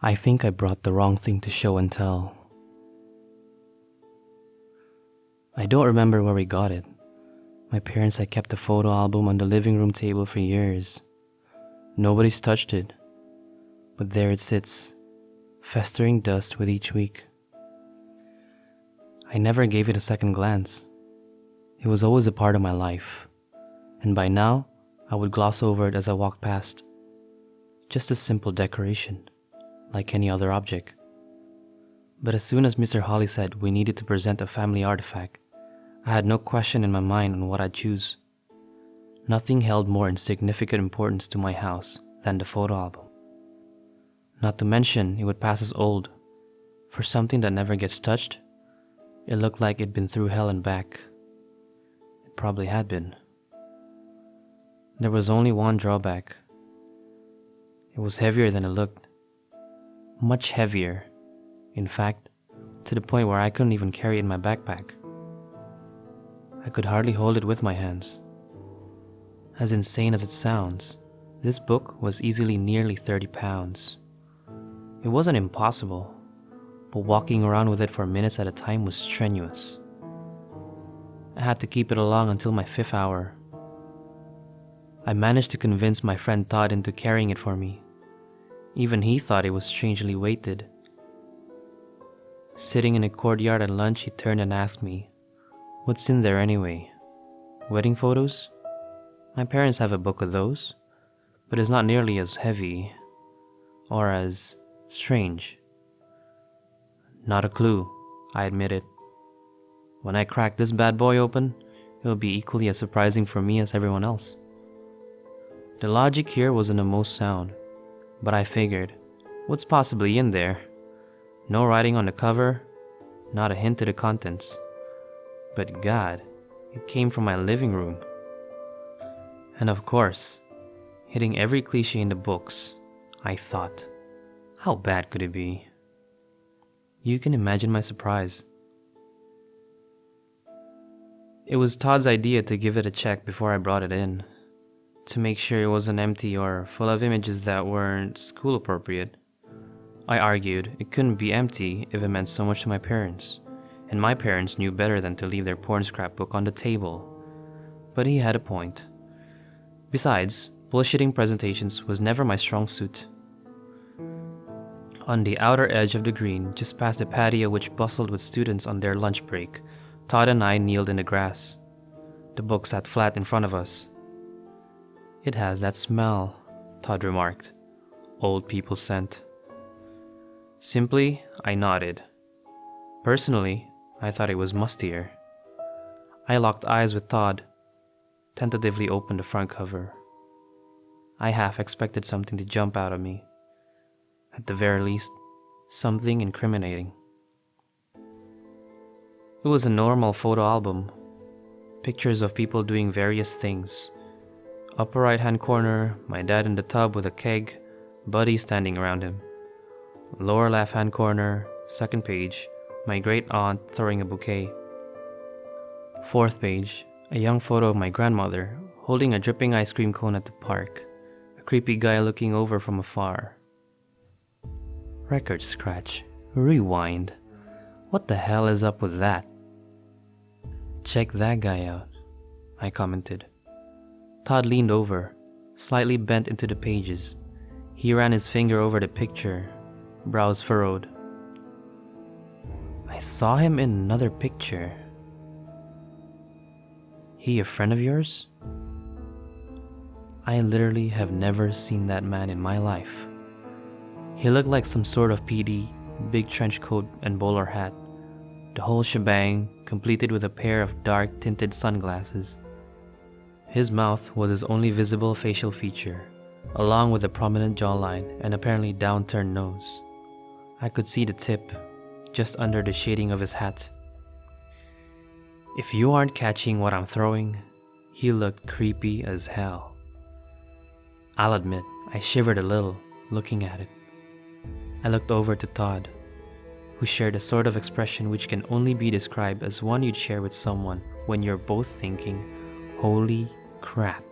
I think I brought the wrong thing to show and tell. I don't remember where we got it. My parents had kept the photo album on the living room table for years. Nobody's touched it, but there it sits, festering dust with each week. I never gave it a second glance. It was always a part of my life, and by now, I would gloss over it as I walked past. Just a simple decoration, like any other object. But as soon as Mr. Holly said we needed to present a family artifact, I had no question in my mind on what I'd choose. Nothing held more insignificant importance to my house than the photo album. Not to mention, it would pass as old. For something that never gets touched, it looked like it'd been through hell and back. It probably had been. There was only one drawback. It was heavier than it looked. Much heavier. In fact, to the point where I couldn't even carry it in my backpack. I could hardly hold it with my hands. As insane as it sounds, this book was easily nearly 30 pounds. It wasn't impossible, but walking around with it for minutes at a time was strenuous. I had to keep it along until my 5th hour. I managed to convince my friend Todd into carrying it for me. Even he thought it was strangely weighted. Sitting in a courtyard at lunch, he turned and asked me, "What's in there anyway? Wedding photos? My parents have a book of those, but it's not nearly as heavy or as strange." Not a clue, I admitted. When I crack this bad boy open, it'll be equally as surprising for me as everyone else. The logic here wasn't the most sound, but I figured, what's possibly in there? No writing on the cover, not a hint to the contents. But God, it came from my living room. And of course, hitting every cliche in the books, I thought, how bad could it be? You can imagine my surprise. It was Todd's idea to give it a check before I brought it in, to make sure it wasn't empty or full of images that weren't school appropriate. I argued it couldn't be empty if it meant so much to my parents, and my parents knew better than to leave their porn scrapbook on the table. But he had a point. Besides, bullshitting presentations was never my strong suit. On the outer edge of the green, just past the patio which bustled with students on their lunch break, Todd and I kneeled in the grass. The book sat flat in front of us. "It has that smell," Todd remarked. "Old people scent." Simply, I nodded. Personally, I thought it was mustier. I locked eyes with Todd, tentatively opened the front cover. I half expected something to jump out at me. At the very least, something incriminating. It was a normal photo album. Pictures of people doing various things. Upper right-hand corner, my dad in the tub with a keg, Buddy standing around him. Lower left-hand corner, second page, my great-aunt throwing a bouquet. Fourth page, a young photo of my grandmother holding a dripping ice cream cone at the park, a creepy guy looking over from afar. Record scratch. Rewind. What the hell is up with that? "Check that guy out," I commented. Todd leaned over, slightly bent into the pages. He ran his finger over the picture, brows furrowed. "I saw him in another picture. He a friend of yours?" I literally have never seen that man in my life. He looked like some sort of PD, big trench coat and bowler hat. The whole shebang, completed with a pair of dark tinted sunglasses. His mouth was his only visible facial feature, along with a prominent jawline and apparently downturned nose. I could see the tip, just under the shading of his hat. If you aren't catching what I'm throwing, he looked creepy as hell. I'll admit, I shivered a little, looking at it. I looked over to Todd, who shared a sort of expression which can only be described as one you'd share with someone when you're both thinking, "Holy crap."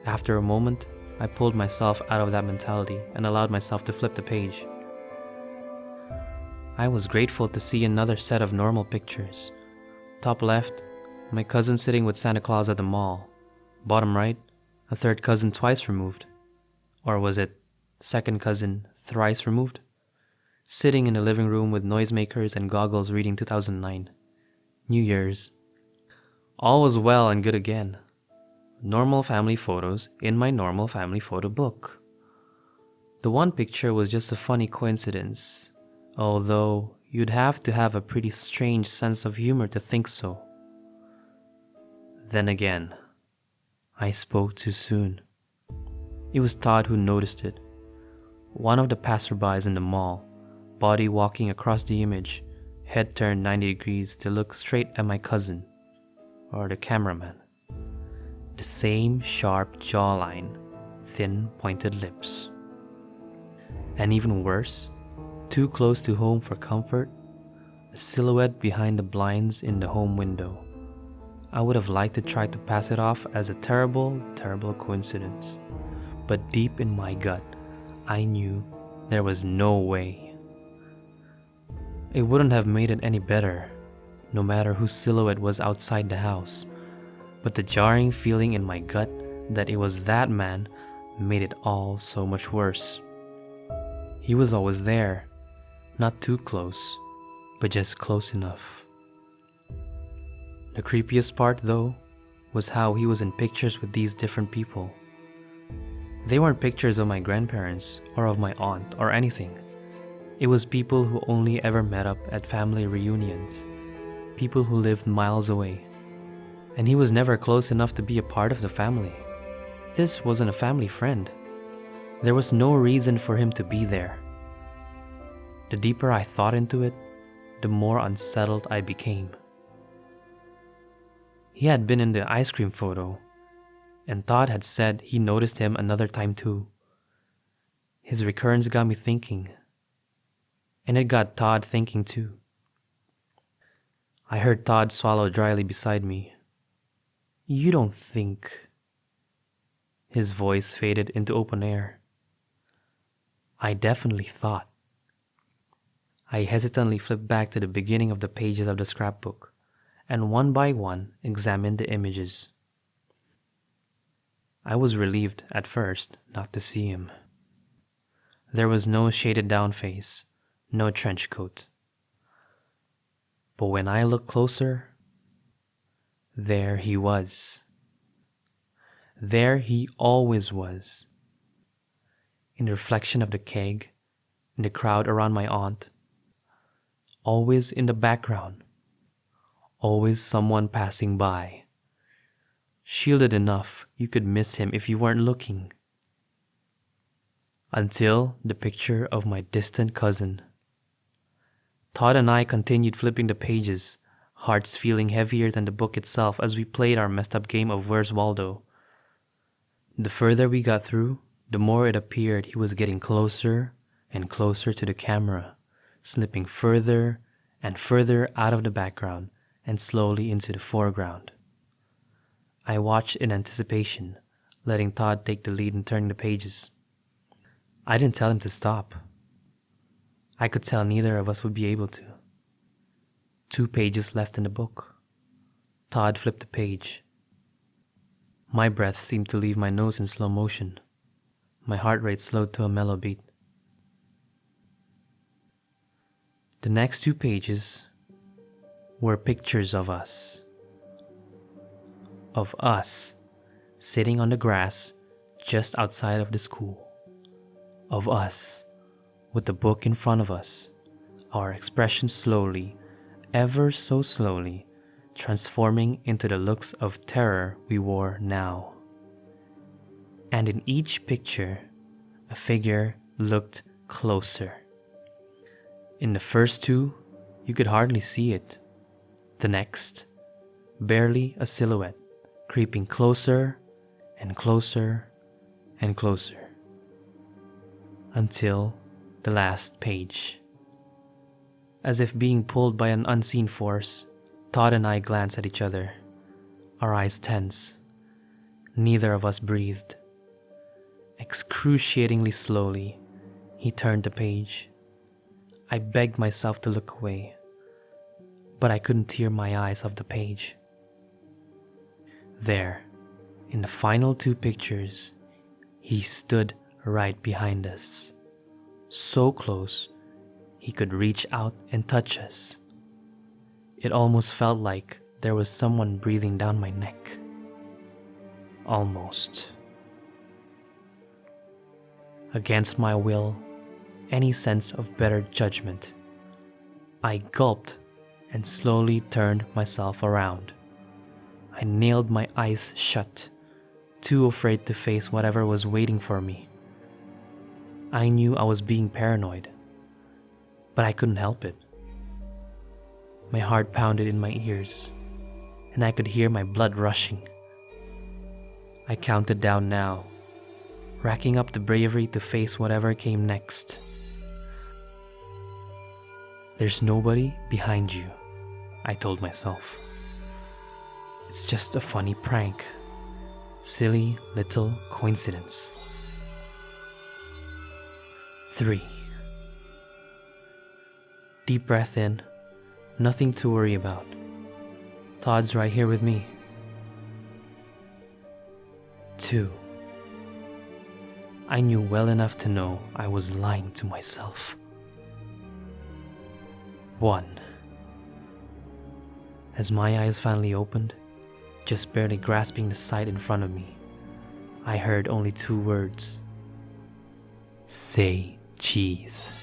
After a moment, I pulled myself out of that mentality and allowed myself to flip the page. I was grateful to see another set of normal pictures. Top left, my cousin sitting with Santa Claus at the mall. Bottom right, a third cousin twice removed. Or was it second cousin thrice removed? Sitting in the living room with noisemakers and goggles reading 2009. New Year's. All was well and good again. Normal family photos in my normal family photo book. The one picture was just a funny coincidence, although you'd have to have a pretty strange sense of humor to think so. Then again, I spoke too soon. It was Todd who noticed it. One of the passerbys in the mall, body walking across the image, head turned 90 degrees to look straight at my cousin, or the cameraman. The same sharp jawline, thin pointed lips. And even worse, too close to home for comfort, a silhouette behind the blinds in the home window. I would have liked to try to pass it off as a terrible, terrible coincidence. But deep in my gut, I knew there was no way. It wouldn't have made it any better, no matter whose silhouette was outside the house. But the jarring feeling in my gut that it was that man made it all so much worse. He was always there, not too close, but just close enough. The creepiest part, though, was how he was in pictures with these different people. They weren't pictures of my grandparents or of my aunt or anything. It was people who only ever met up at family reunions, people who lived miles away. And he was never close enough to be a part of the family. This wasn't a family friend. There was no reason for him to be there. The deeper I thought into it, the more unsettled I became. He had been in the ice cream photo, and Todd had said he noticed him another time too. His recurrence got me thinking, and it got Todd thinking too. I heard Todd swallow dryly beside me. "You don't think..." His voice faded into open air. I definitely thought. I hesitantly flipped back to the beginning of the pages of the scrapbook, and one by one examined the images. I was relieved at first not to see him. There was no shaded down face, no trench coat. But when I looked closer, there he was. There he always was. In the reflection of the keg, in the crowd around my aunt. Always in the background. Always someone passing by. Shielded enough you could miss him if you weren't looking. Until the picture of my distant cousin. Todd and I continued flipping the pages, hearts feeling heavier than the book itself as we played our messed up game of Where's Waldo. The further we got through, the more it appeared he was getting closer and closer to the camera, slipping further and further out of the background and slowly into the foreground. I watched in anticipation, letting Todd take the lead in turning the pages. I didn't tell him to stop. I could tell neither of us would be able to. 2 pages left in the book. Todd flipped the page. My breath seemed to leave my nose in slow motion. My heart rate slowed to a mellow beat. The next 2 pages were pictures of us. Of us sitting on the grass just outside of the school. Of us with the book in front of us, our expressions slowly, ever so slowly, transforming into the looks of terror we wore now. And in each picture, a figure looked closer. In the first 2, you could hardly see it. The next, barely a silhouette, creeping closer and closer and closer. Until the last page. As if being pulled by an unseen force, Todd and I glanced at each other, our eyes tense. Neither of us breathed. Excruciatingly slowly, he turned the page. I begged myself to look away, but I couldn't tear my eyes off the page. There, in the final two pictures, he stood right behind us, so close he could reach out and touch us. It almost felt like there was someone breathing down my neck. Almost. Against my will, any sense of better judgment, I gulped and slowly turned myself around. I nailed my eyes shut, too afraid to face whatever was waiting for me. I knew I was being paranoid, but I couldn't help it. My heart pounded in my ears, and I could hear my blood rushing. I counted down now, racking up the bravery to face whatever came next. There's nobody behind you, I told myself. It's just a funny prank. Silly little coincidence. 3. Deep breath in. Nothing to worry about. Todd's right here with me. 2. I knew well enough to know I was lying to myself. 1. As my eyes finally opened, just barely grasping the sight in front of me, I heard only 2 words. Say cheese.